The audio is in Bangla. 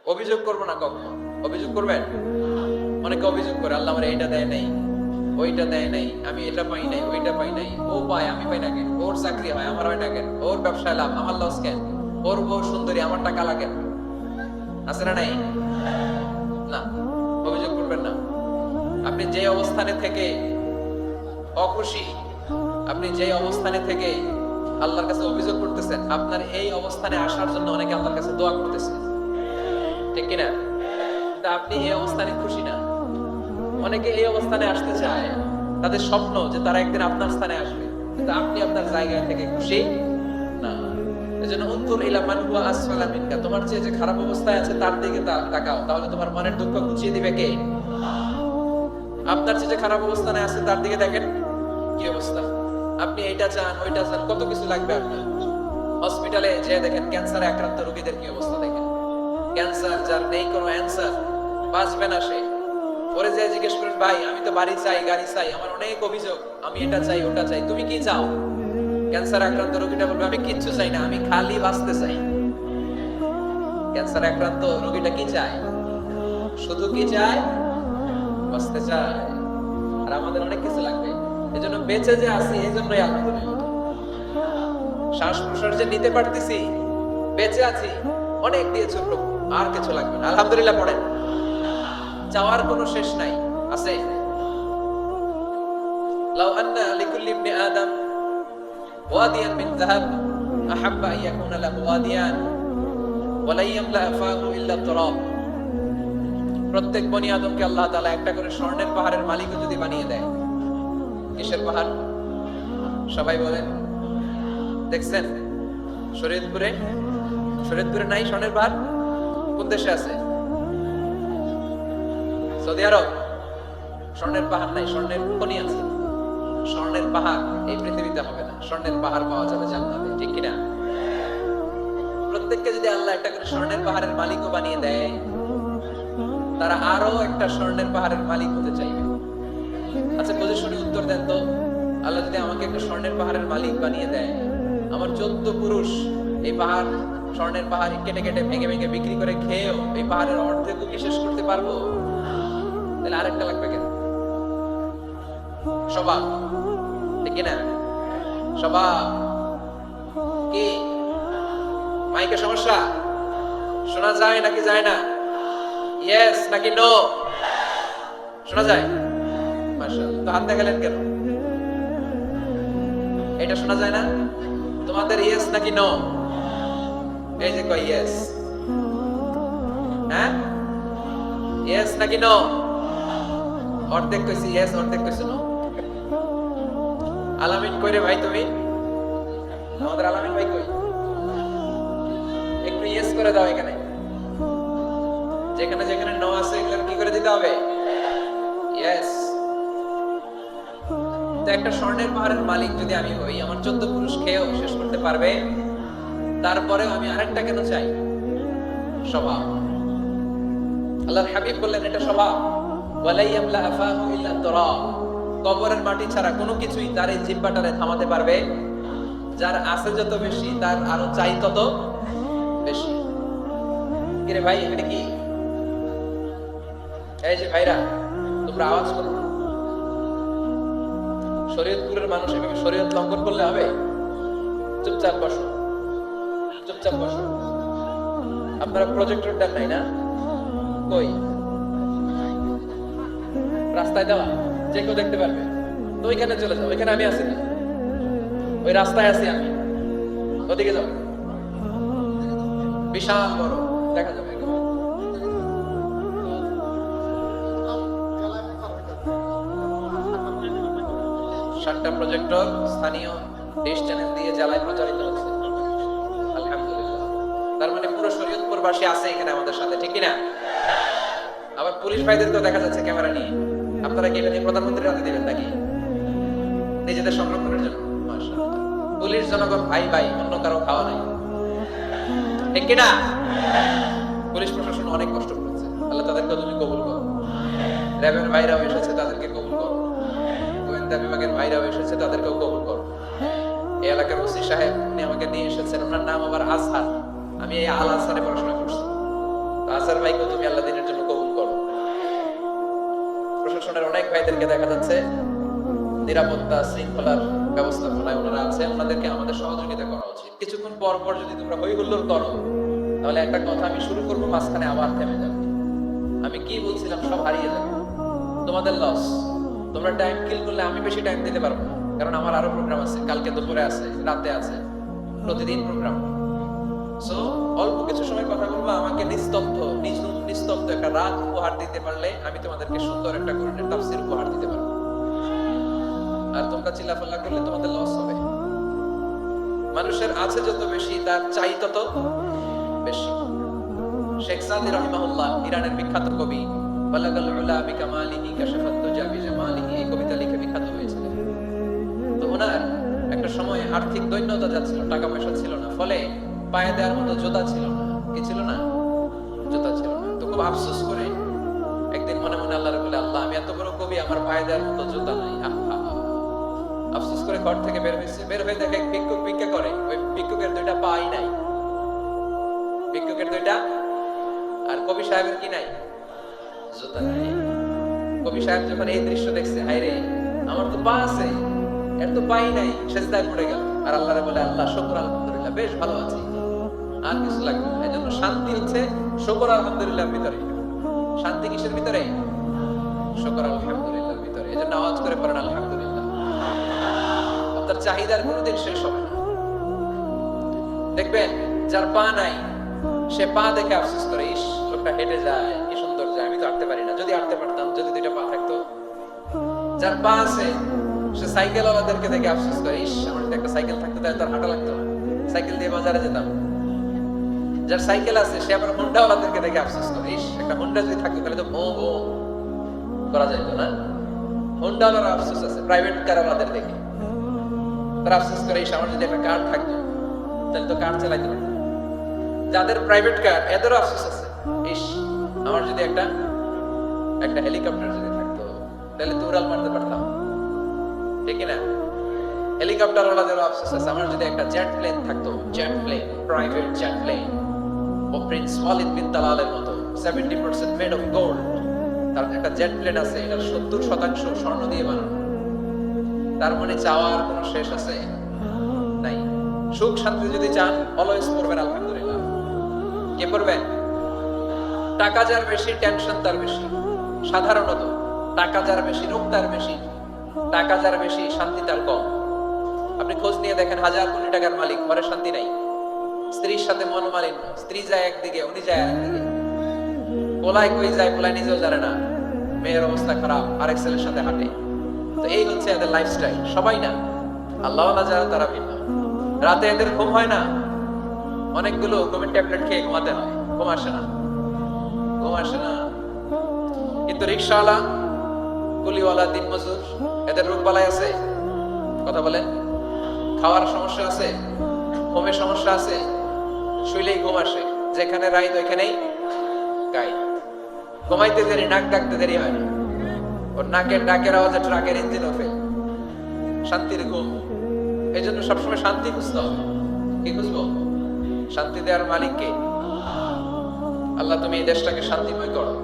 অভিযোগ করবো না কখনো। অভিযোগ করবেন? অনেকে অভিযোগ করে, আল্লাহ আমার এইটা দেয় নাই, ওইটা দেয় নাই, আমি এটা পাই নাই, ওইটা পাই নাই, ও পায় আমি পাই না কেন, ওর চাকরি হয় আমার হয় না কেন, ওর ব্যবসায় লাভ আমার লস কেন, ওর বউ সুন্দরী আমার টাকা লাগে আছে না নাই? না, অভিযোগ করবেন না। আপনি যে অবস্থানে থেকে অখুশি, আপনি যে অবস্থানে থেকে আল্লাহর কাছে অভিযোগ করতেছেন, আপনার এই অবস্থানে আসার জন্য অনেকে আল্লাহর কাছে দোয়া করতেছে, ঠিক কিনা? তা আপনি এই অবস্থানে খুশি না। অনেকে এই অবস্থানে আসতে চায়, তাদের স্বপ্ন যে তারা একদিন আপনার স্থানে আসবে, কিন্তু আপনি আপনার জায়গা থেকে খুশি না। এজন্য উনজুর ইলা মান হুয়া আসফালা মিনকা, তোমার চেয়ে যে খারাপ অবস্থায় আছে তার দিকে তাকাও, তাহলে তোমার মনের দুঃখ ঘুচিয়ে দিবে কে? আপনার চেয়ে যে খারাপ অবস্থানে আছে তার দিকে দেখেন কি অবস্থা। আপনি এইটা চান, ওইটা চান, কত কিছু লাগবে আপনার। হসপিটালে যে দেখেন ক্যান্সারে আক্রান্ত রোগীদের কি অবস্থা দেখেন। ক্যান্সার যার নেই কোনো অ্যান্সার, বাঁচবে না সে। পরে যে জিজ্ঞেস করেন, ভাই আমি তো বাড়ি চাই, গাড়ি চাই, আমার অনেক অভিযোগ, আমি এটা চাই, ওটা চাই, তুমি কি চাও? ক্যান্সার আক্রান্ত রোগীটা বলবে, আমি কিচ্ছু চাই না, আমি খালি বাঁচতে চাই। ক্যান্সার আক্রান্ত রোগীটা কি চায়? শুধু কি চায়? বাঁচতে চায়। আর আমাদের অনেক কিছু লাগবে, এজন্য বেঁচে যে আছি এই জন্যই আলহামদুলিল্লাহ। শ্বাস প্রশ্বাস যে নিতে পারতেছি, বেঁচে আছি, অনেক দিয়েছে প্রভু, আর কিছু লাগবে না, আলহামদুলিল্লাহ পড়েন। চাওয়ার কোনো শেষ নাই, আছে? লাউ আন্না লিকুল্লি ইবনি আদম ওয়াদিয়ান মিন যাহাব আহাব্বা আন ইয়াকুনা লাহু ওয়াদিয়ান ওয়া লা ইয়ামলা ফাহু ইল্লা তুরাব। প্রত্যেক বনি আদমকে আল্লাহ তাআলা একটা করে স্বর্ণের পাহাড়ের মালিকও যদি বানিয়ে দেয়। কিসের পাহাড়? সবাই বলেন। দেখছেন শরীয়তপুরে? শরীয়তপুরে নাই স্বর্ণের পাহাড়? কোন দেশে আছে? সৌদি আরব। স্বর্ণের পাহাড় নাই, স্বর্ণের খনি আছে। স্বর্ণের পাহাড় এই পৃথিবীতে হবে না, স্বর্ণের পাহাড় পাওয়া যাবে জান্নাতে, ঠিক কিনা? প্রত্যেককে যদি আল্লাহ একটা করে স্বর্ণের পাহাড়ের মালিকও বানিয়ে দেয়, তারা আরো একটা স্বর্ণের পাহাড়ের মালিক হতে চাইবে। আচ্ছা বুঝে শুনে উত্তর দেন তো, আল্লাহ যদি আমাকে একটা স্বর্ণের পাহাড়ের মালিক বানিয়ে দেয়, আমার 14 পুরুষ এই পাহাড়, স্বর্ণের পাহাড় কেটে কেটে ভেঙে ভেঙে বিক্রি করে খেয়েও এই পাহাড়ের অর্ধেকও কি শেষ করতে পারবো? তাহলে আরেকটা লাগবে কেন? স্বভাব, ঠিক না? স্বভাব কি? মাইকে সমস্যা? শোনা যায় নাকি যায় না? ইয়েস নাকি নো? শোনা যায়? মাশাআল্লাহ। তো হাত দেখালেন কেন? এটা শোনা যায় না? তোমাদের ইয়েস নাকি নো? এই যে কই ইয়েস, হ্যাঁ ইয়েস নাকি নো? অর্ধেক কইছি ইয়েস, অর্ধেক কইছি নো। আলামিন কই রে ভাই তুমি? আমাদের আলামিন ভাই কই? একটু ইয়েস করে দাও এখানে। যেখানে যেখানে নো আছে এগুলো কি করে দিতে হবে? ইয়েস। তো একটা স্বর্ণের পাহাড়ের মালিক যদি আমি হই, আমার 14 পুরুষ খেয়েও শেষ করতে পারবে, তারপরেও আমি আরেকটা কেন চাই? স্বভাব। আল্লাহর হাবিব বললেন এটা স্বভাব। ওয়ালা ইয়ামলা আফাহু ইল্লা তুরাব। কবরের মাটি ছাড়া কোনো কিছুই তার এই জিহ্বাটারে থামাতে পারবে। যার আছে যত বেশি, তার আরো চাই তত বেশি। কি রে ভাই, এটা কি? এই যে ভাইরা, তোমরা আওয়াজ করো। শরীয়তপুরের মানুষ এভাবে শরীয়ত লঙ্ঘন করলে হবে? চুপচাপ বসো, চুপচাপ বসো। আপনারা প্রজেক্টর দেন নাই না? কই? রাস্তায় দেওয়া, যে কেউ দেখতে পারবে তো ওইখানে চলে যাও। ওইখানে আমি আছি না, ওই রাস্তায় আছি আমি, ওদিকে যাও। বিশাল বড় দেখা যাবে। 7টা প্রজেক্টর স্থানীয় ডিশ চ্যানেল দিয়ে জেলায় প্রচারিত হচ্ছে, আলহামদুলিল্লাহ। তার মানে পুরো শরীয়তপুরবাসী আছে এখানে আমাদের সাথে, ঠিক কিনা? আবার পুলিশ ভাইদেরকেও দেখা যাচ্ছে ক্যামেরা নিয়ে। আপনারা কি এটা নিয়ে প্রধানমন্ত্রীর হাতে দিবেন নাকি নিজেদের সংরক্ষণের জন্য? মাশাআল্লাহ। পুলিশ জনগণ ভাই ভাই, অন্য কারো খাওয়া নাই, ঠিক কিনা? পুলিশ প্রশাসন অনেক কষ্ট করেছে, আল্লাহ তাদেরকে তুমি কবুল করো। র্যাবের ভাইরাও এসেছে, তাদেরকে কবুল করো। গোয়েন্দা বিভাগের ভাইরাও এসেছে, তাদেরকেও কবুল করো। এই এলাকার ওসি সাহেব উনি আমাকে নিয়ে এসেছেন, ওনার নাম আবার আজহার। আমি এই আল আজহারে পড়াশোনা করছি। আসার ভাইকে তুমি আল্লাহ দিনের জন্য কবুল করো। প্রশাসনের অনেক ভাইদেরকে দেখা যাচ্ছে নিরাপত্তা শৃঙ্খলার ব্যবস্থাপনায় ওনারা আছে, ওনাদেরকে আমাদের সহযোগিতা করা উচিত। কিছুক্ষণ পর পর যদি তোমরা হই হুল্লোড় করো, তাহলে একটা কথা আমি শুরু করবো, মাঝখানে আবার থেমে যাবে। আমি কি বলছিলাম সব হারিয়ে যাবে, তোমাদের লস। তোমরা টাইম কিল করলে আমি বেশি টাইম দিতে পারবো না, কারণ আমার আরো প্রোগ্রাম আছে, কালকে দুপুরে আছে, রাতে আছে, প্রতিদিন প্রোগ্রাম। সো অল্প কিছু সময় কথা বলবো, আমাকে নিস্তব্ধ একটা রাত উপহার দিতে পারলে আমি তোমাদেরকে সুন্দর একটা কোরআনের তাফসীর উপহার দিতে পারবো। আর তোমরা চিল্লাফাল্লা করলে তোমাদের লস হবে। মানুষের আছে যত বেশি, তার চাই তত বেশি। শেখ সাদি রাহিমাহুল্লাহ, ইরানের বিখ্যাত কবি, বালাগাল উলা বিকামালিহি কাশাফাত তুজা বিজামালিহি, এই কবিতা লিখে বিখ্যাত হয়েছিলেন। তো ওনার একটা সময় আর্থিক দৈন্যতা যাচ্ছিল, টাকা পয়সা ছিল না, ফলে পায়ে দেওয়ার মতো জুতা ছিল না। কি ছিল না? জুতা ছিল না। তো খুব আফসোস করে একদিন মনে মনে আল্লাহর বলে, আল্লাহ আমি এত বড় কবি, আমার পায়ে দেওয়ার মতো জুতা নাই। আফসোস করে ঘর থেকে বের হয়েছে, বের হয়ে দেখে ভিক্ষুক ভিক্ষা করে, ওই ভিক্ষুকের দুইটা পাই নাই, ভিক্ষুকের দুইটা, আর কবি সাহেবের কি নাই? জুতা নাই। কবি সাহেব যখন এই দৃশ্য দেখছে, হায় রে আমার তো পা আছে, এর তো পাই নাই, সেজদায় পড়ে গেল। আর আল্লাহরে বলে, আল্লাহ শুকর আলহামদুলিল্লাহ, বেশ ভালো আছি, আর কিছু লাগবে না। এজন্য শান্তি হচ্ছে শুকর আলহামদুলিল্লাহর ভিতরে। শান্তি কিসের ভিতরে? শুকর আলহামদুলিল্লাহর ভিতরে। এজন্য আওয়াজ করে পড়েন আলহামদুলিল্লাহ। আপনার চাহিদার কোনোদিন শেষ হবে না। দেখবেন যার পা নাই, সে পা দেখে আফসোস করে, ইস লোকটা হেঁটে যায়, কি সুন্দর যায়, আমি তো হাঁটতে পারি না, যদি হাঁটতে পারতাম, যদি দুইটা পা থাকতো। যার পা আছে, সে সাইকেল ওয়ালাদেরকে দেখে আফসোস করে, ইস আমার যদি একটা সাইকেল থাকতো তাহলে তার হাঁটা লাগতো না, সাইকেল দিয়ে বাজারে যেতাম। যার সাইকেল আছে, সে আবার হোন্ডা ওয়ালাদেরকে দেখে আফসোস করে, ইস একটা হোন্ডা যদি থাকতো তাহলে তো ভো ভো করা যাইতো না। হোন্ডা ওয়ালার আফসোস আছে প্রাইভেট কার ওয়ালাদের দেখে, তারা আফসোস করে, ইস আমার যদি একটা কার থাকতো তাহলে তো কার চালাইতে পারতো। যাদের প্রাইভেট কার, এদেরও আফসোস আছে, ইস আমার যদি একটা হেলিকপ্টার যদি থাকতো তাহলে তো উড়াল মারতে পারতাম, ঠিক না? হেলিকপ্টার ওয়ালাদেরও আফসোস আছে, আমার যদি একটা জেট প্লেন থাকতো, jet plane, private jet plane, ও প্রিন্স ওয়ালিদ বিন তালালের মতো 70% মেড অফ গোল্ড, তার একটা জেট প্লেন আছে, এটার 70% স্বর্ণ দিয়ে বানানো। তার মানে চাওয়ার কোনো শেষ আছে নাই। সুখ শান্তি যদি চান, অলওয়েজ পড়বেন আলহামদুলিল্লাহ। কে পড়বেন? টাকা যার বেশি, টেনশন তার বেশি। সাধারণত টাকা যার বেশি, রোগ তার বেশি। টাকা যার বেশি, শান্তি তার কম। আপনি খোঁজ নিয়ে দেখেন, হাজার কোটি টাকার মালিক, ঘরে শান্তি নাই, স্ত্রীর সাথে মনোমালিন্য, স্ত্রী যায় একদিকে, উনি যায় আরেকদিকে, পোলায় কই যায়, পোলায় নিজেও জানে না, মেয়ের অবস্থা খারাপ, আরেক ছেলের সাথে হাঁটে। তো এই হচ্ছে এদের লাইফস্টাইল। সবাই না, আল্লাহওয়ালা যারা তারা ভিন্ন। রাতে এদের ঘুম হয় না, অনেকগুলো ঘুমের ট্যাবলেট খেয়ে ঘুমাতে হয়, ঘুম আসে না, ঘুম আসে না। কিন্তু রিক্সাওয়ালা, কুলিওয়ালা, দিন মজুর, এদের রোগ বালাই আছে? কথা বলেন। খাওয়ার সমস্যা আছে, ঘুমের সমস্যা আছে, শুইলেই ঘুম আসে, যেখানে রাইত ওইখানেই গাই। ঘুমাইতে দেরি, নাক ডাকতে দেরি হয় না, ওর নাকের ডাকের আওয়াজে ট্রাকের ইঞ্জিন ওঠে। শান্তির ঘুম। এই জন্য সবসময় শান্তি খুঁজতে হবে। কি খুঁজবো? শান্তি দেওয়ার মালিক কে? আল্লাহ তুমি এই দেশটাকে শান্তিময় করো।